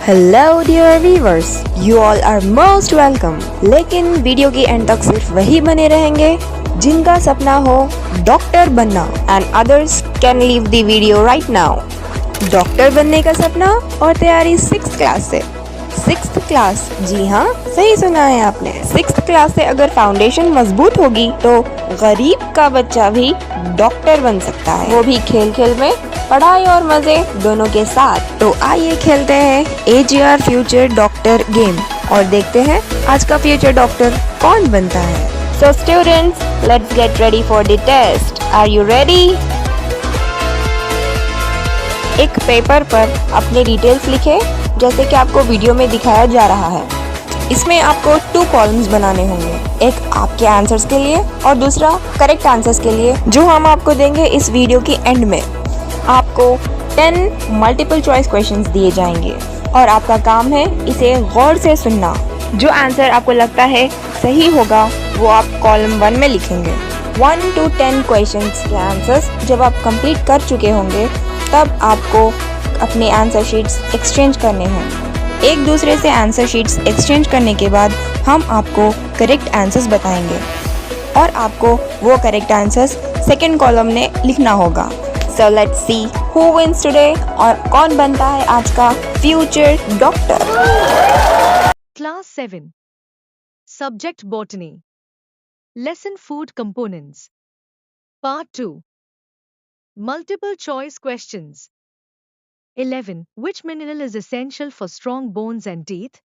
Hello dear viewers, you all are most welcome. लेकिन video के end तक सिर्फ वही बने रहेंगे जिनका सपना हो डॉक्टर बनना, and others can leave the video right now. Doctor बनने का सपना और तैयारी 6th क्लास से। 6th क्लास, जी हाँ, सही सुना है आपने। 6th क्लास से अगर फाउंडेशन मजबूत होगी तो गरीब का बच्चा भी डॉक्टर बन सकता है, वो भी खेल खेल में, पढ़ाई और मजे दोनों के साथ। तो आइए खेलते हैं as your future doctor game और देखते हैं आज का फ्यूचर डॉक्टर कौन बनता है। So students, let's get ready for the test. Are you ready? एक पेपर पर अपने डिटेल्स लिखे जैसे कि आपको वीडियो में दिखाया जा रहा है। इसमें आपको 2 कॉलम्स बनाने होंगे, एक आपके आंसर्स के लिए और दूसरा करेक्ट आंसर्स के लिए, जो हम आपको देंगे इस वीडियो के एंड में। आपको 10 मल्टीपल चॉइस क्वेश्चंस दिए जाएंगे और आपका काम है इसे गौर से सुनना। जो आंसर आपको लगता है सही होगा वो आप कॉलम 1 में लिखेंगे। 1 to 10 क्वेश्चंस के आंसर्स जब आप कंप्लीट कर चुके होंगे तब आपको अपने आंसर शीट्स एक्सचेंज करने होंगे। एक दूसरे से आंसर शीट्स एक्सचेंज करने के बाद हम आपको करेक्ट आंसर्स बताएंगे और आपको वो करेक्ट आंसर्स सेकंड कॉलम में लिखना होगा। So let's see who wins today और कौन बनता है आज का future doctor. Class 7 Subject Botany Lesson Food Components Part 2 Multiple Choice Questions 11. Which mineral is essential for strong bones and teeth?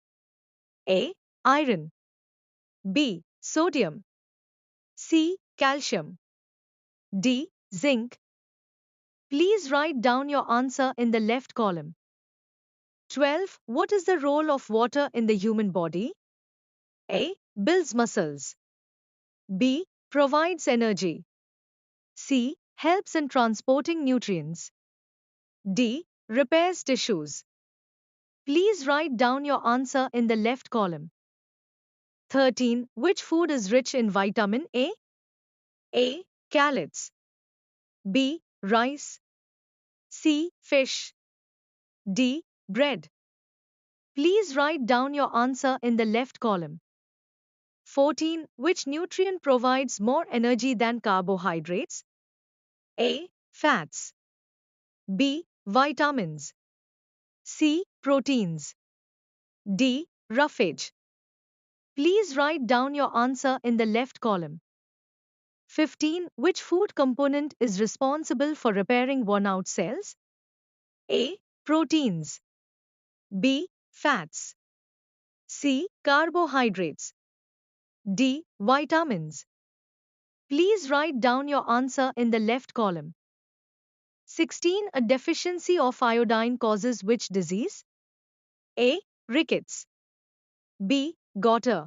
A. Iron B. Sodium C. Calcium D. Zinc. Please write down your answer in the left column. 12. What is the role of water in the human body? A. Builds muscles B. Provides energy C. Helps in transporting nutrients D. Repairs tissues. Please write down your answer in the left column. 13. Which food is rich in vitamin A? A. Carrots B. Rice C. Fish D. Bread. Please write down your answer in the left column. 14. Which nutrient provides more energy than carbohydrates? A. Fats B. Vitamins C. Proteins D. Roughage. Please write down your answer in the left column. 15. Which food component is responsible for repairing worn-out cells? A. Proteins B. Fats C. Carbohydrates D. Vitamins. Please write down your answer in the left column. 16. A deficiency of iodine causes which disease? A. Rickets B. Goiter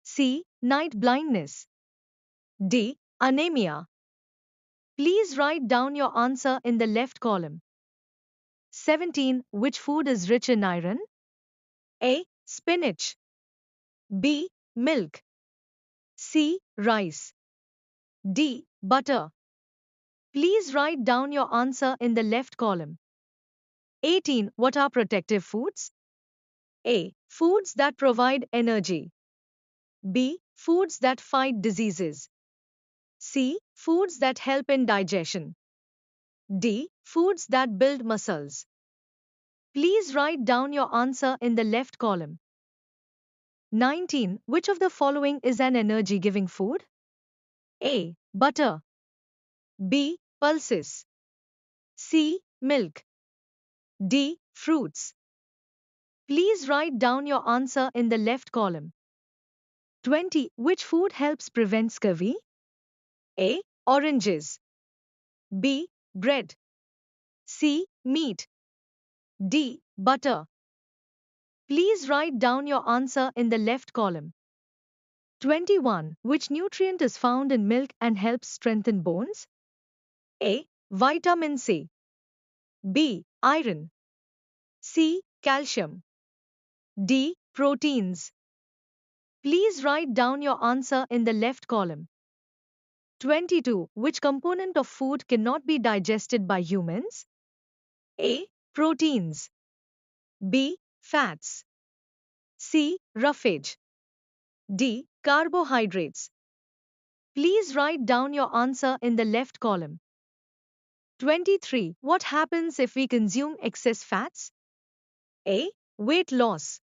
C. Night blindness D. Anemia. Please write down your answer in the left column. 17. Which food is rich in iron? A. Spinach B. Milk C. Rice D. Butter. Please write down your answer in the left column. 18. What are protective foods? A. Foods that provide energy B. Foods that fight diseases C. Foods that help in digestion D. Foods that build muscles. Please write down your answer in the left column. 19. Which of the following is an energy-giving food? A. Butter B. Pulses C. Milk D. Fruits. Please write down your answer in the left column. 20. Which food helps prevent scurvy? A. Oranges B. Bread C. Meat D. Butter. Please write down your answer in the left column. 21. Which nutrient is found in milk and helps strengthen bones? A. Vitamin C B. Iron C. Calcium D. Proteins. Please write down your answer in the left column. 22. Which component of food cannot be digested by humans? A. Proteins B. Fats. C. Roughage. D. Carbohydrates. Please write down your answer in the left column. 23. What happens if we consume excess fats? A. Weight loss.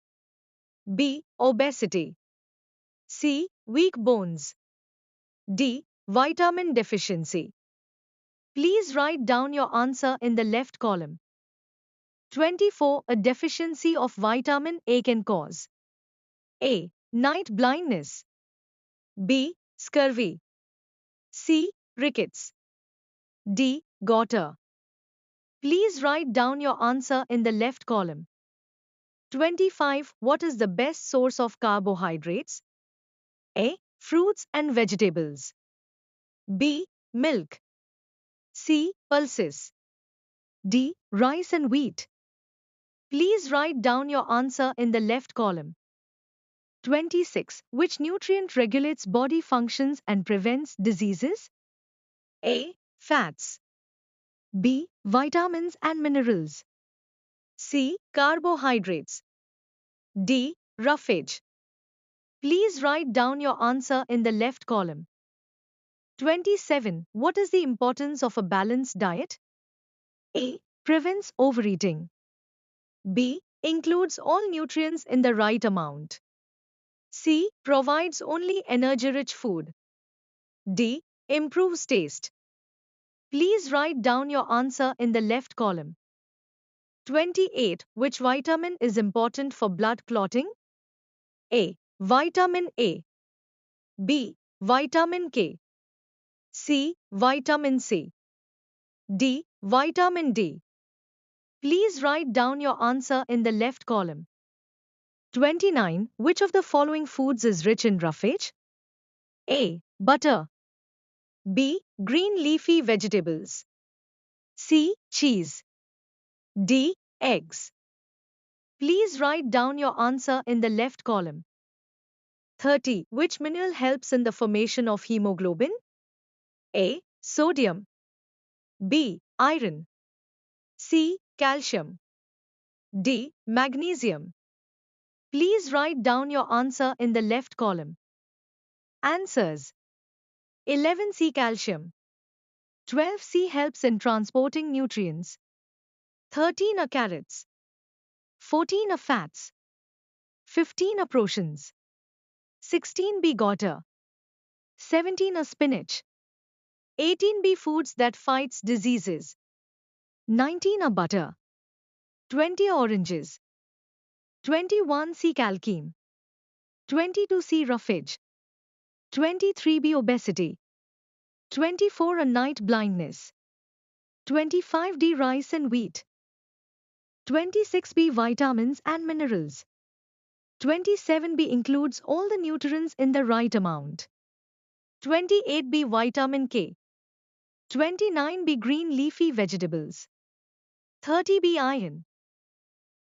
B. Obesity. C. Weak bones. D. Vitamin deficiency. Please write down your answer in the left column. 24. A deficiency of vitamin A can cause A. Night blindness. B. Scurvy. C. Rickets. D. Goiter. Please write down your answer in the left column. 25. What is the best source of carbohydrates? A. Fruits and vegetables. B. Milk. C. Pulses. D. Rice and wheat. Please write down your answer in the left column. 26. Which nutrient regulates body functions and prevents diseases? A. Fats. B. Vitamins and minerals. C. Carbohydrates. D. Roughage. Please write down your answer in the left column. 27. What is the importance of a balanced diet? A. Prevents overeating. B. Includes all nutrients in the right amount. C. Provides only energy-rich food. D. Improves taste. Please write down your answer in the left column. 28. Which vitamin is important for blood clotting? A. Vitamin A. B. Vitamin K. C. Vitamin C. D. Vitamin D. Please write down your answer in the left column. 29. Which of the following foods is rich in roughage? A. Butter. B. Green leafy vegetables. C. Cheese. D. Eggs. Please write down your answer in the left column. 30. Which mineral helps in the formation of hemoglobin? A. Sodium. B. Iron. C. Calcium. D. Magnesium. Please write down your answer in the left column. Answers. 11. C. Calcium. 12. C. Helps in transporting nutrients. 13. Carrots. 14. Fats. 15. Proteins. 16. Goiter. 17. Spinach. 18. Foods that fights diseases. 19. Butter. 20. Oranges. 21. Calcium. 22. Roughage. 23. Obesity. 24. Night blindness. 25. Rice and wheat. 26. Vitamins and minerals. 27. Includes all the nutrients in the right amount. 28. Vitamin K. 29. Green leafy vegetables. 30. Iron.